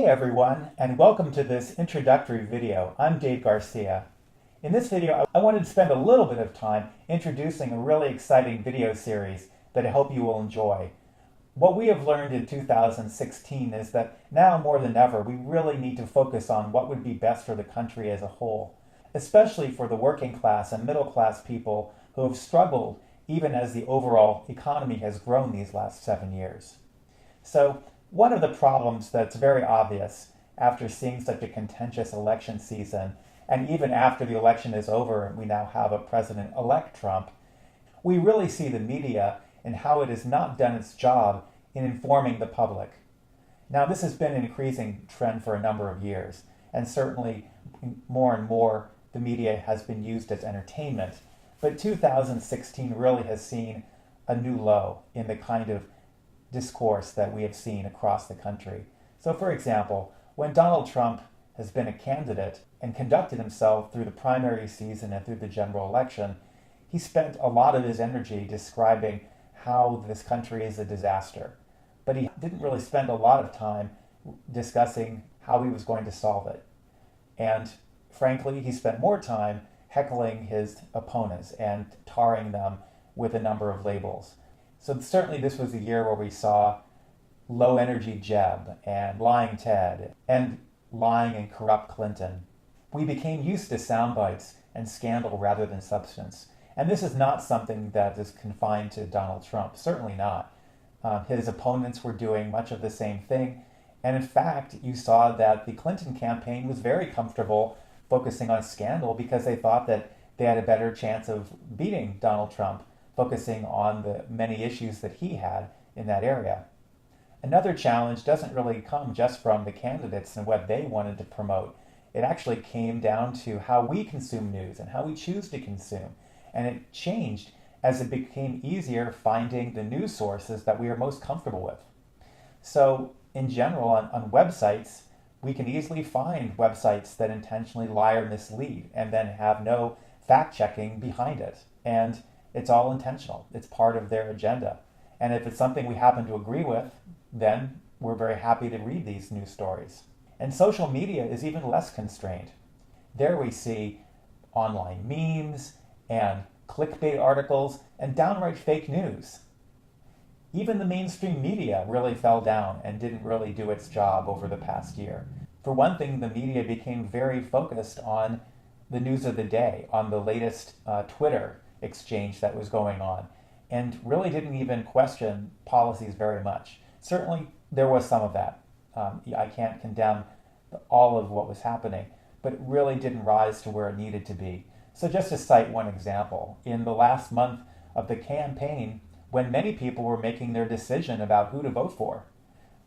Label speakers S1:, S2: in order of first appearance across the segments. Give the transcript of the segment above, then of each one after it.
S1: everyone, and welcome to this introductory video. I'm Dave Garcia. In this video, I wanted to spend a little bit of time introducing a really exciting video series that I hope you will enjoy. What we have learned in 2016 is that now more than ever, we really need to focus on what would be best for the country as a whole, especially for the working class and middle class people who have struggled even as the overall economy has grown these last 7 years. So, one of the problems that's very obvious after seeing such a contentious election season, and even after the election is over and we now have a president-elect Trump, we really see the media and how it has not done its job in informing the public. Now, this has been an increasing trend for a number of years, and certainly more and more the media has been used as entertainment. But 2016 really has seen a new low in the kind of discourse that we have seen across the country. So, for example, when Donald Trump has been a candidate and conducted himself through the primary season and through the general election, he spent a lot of his energy describing how this country is a disaster. But he didn't really spend a lot of time discussing how he was going to solve it. And frankly, he spent more time heckling his opponents and tarring them with a number of labels. So certainly this was a year where we saw low energy Jeb and lying Ted and lying and corrupt Clinton. We became used to sound bites and scandal rather than substance. And this is not something that is confined to Donald Trump, certainly not. His opponents were doing much of the same thing. And in fact, you saw that the Clinton campaign was very comfortable focusing on scandal because they thought that they had a better chance of beating Donald Trump, focusing on the many issues that he had in that area. Another challenge doesn't really come just from the candidates and what they wanted to promote. It actually came down to how we consume news and how we choose to consume. And it changed as it became easier finding the news sources that we are most comfortable with. So in general, on websites, we can easily find websites that intentionally lie or mislead and then have no fact-checking behind it. And it's all intentional. It's part of their agenda. And if it's something we happen to agree with, then we're very happy to read these news stories. And social media is even less constrained. There we see online memes and clickbait articles and downright fake news. Even the mainstream media really fell down and didn't really do its job over the past year. For one thing, the media became very focused on the news of the day, on the latest Twitter exchange that was going on, and really didn't even question policies very much. Certainly, there was some of that. I can't condemn all of what was happening, but it really didn't rise to where it needed to be. So just to cite one example, in the last month of the campaign, when many people were making their decision about who to vote for,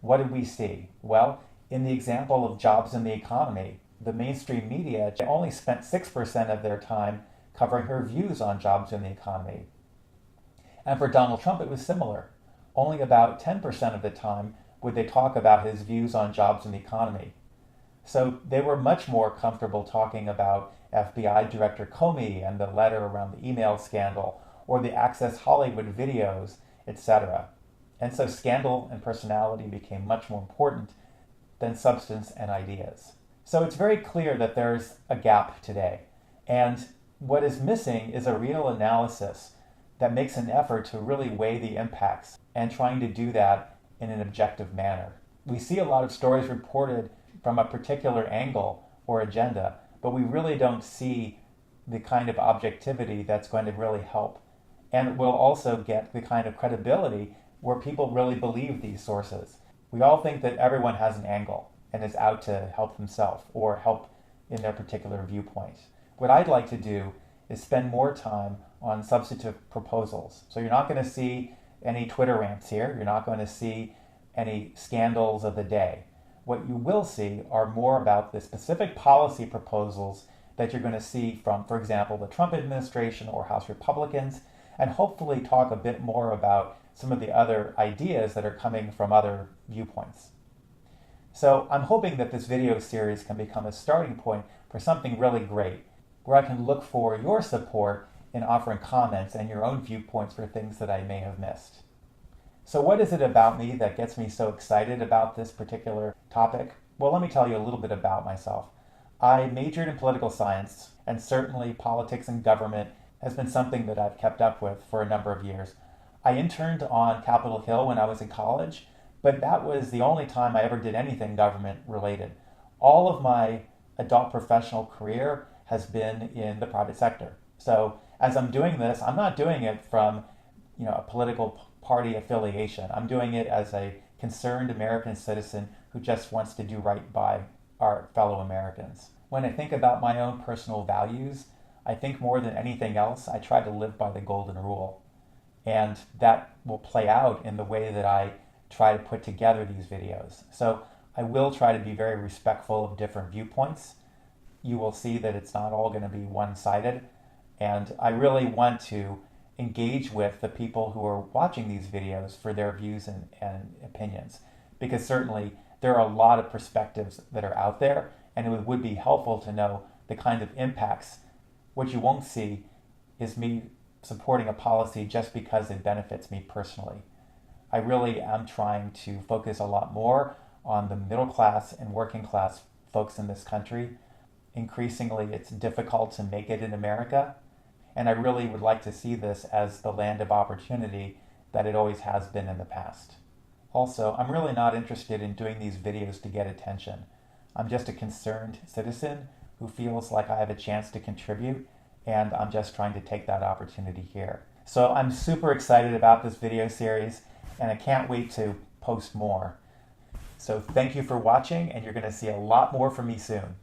S1: what did we see? Well, in the example of jobs in the economy, the mainstream media only spent 6% of their time covering her views on jobs in the economy. And for Donald Trump, it was similar. Only about 10% of the time would they talk about his views on jobs in the economy. So they were much more comfortable talking about FBI Director Comey and the letter around the email scandal or the Access Hollywood videos, etc. And so scandal and personality became much more important than substance and ideas. So it's very clear that there's a gap today. And what is missing is a real analysis that makes an effort to really weigh the impacts and trying to do that in an objective manner. We see a lot of stories reported from a particular angle or agenda, but we really don't see the kind of objectivity that's going to really help. And we'll also get the kind of credibility where people really believe these sources. We all think that everyone has an angle and is out to help himself or help in their particular viewpoint. What I'd like to do is spend more time on substantive proposals. So you're not going to see any Twitter rants here. You're not going to see any scandals of the day. What you will see are more about the specific policy proposals that you're going to see from, for example, the Trump administration or House Republicans, and hopefully talk a bit more about some of the other ideas that are coming from other viewpoints. So I'm hoping that this video series can become a starting point for something really great, where I can look for your support in offering comments and your own viewpoints for things that I may have missed. So what is it about me that gets me so excited about this particular topic? Well, let me tell you a little bit about myself. I majored in political science, and certainly politics and government has been something that I've kept up with for a number of years. I interned on Capitol Hill when I was in college, but that was the only time I ever did anything government related. All of my adult professional career has been in the private sector. So as I'm doing this, I'm not doing it from a political party affiliation. I'm doing it as a concerned American citizen who just wants to do right by our fellow Americans. When I think about my own personal values, I think more than anything else, I try to live by the golden rule. And that will play out in the way that I try to put together these videos. So I will try to be very respectful of different viewpoints. You will see that it's not all going to be one-sided. And I really want to engage with the people who are watching these videos for their views and opinions. Because certainly there are a lot of perspectives that are out there, and it would be helpful to know the kind of impacts. What you won't see is me supporting a policy just because it benefits me personally. I really am trying to focus a lot more on the middle class and working class folks in this country. Increasingly, it's difficult to make it in America, and I really would like to see this as the land of opportunity that it always has been in the past. Also, I'm really not interested in doing these videos to get attention. I'm just a concerned citizen who feels like I have a chance to contribute, and I'm just trying to take that opportunity here. So I'm super excited about this video series, and I can't wait to post more. So thank you for watching, and you're going to see a lot more from me soon.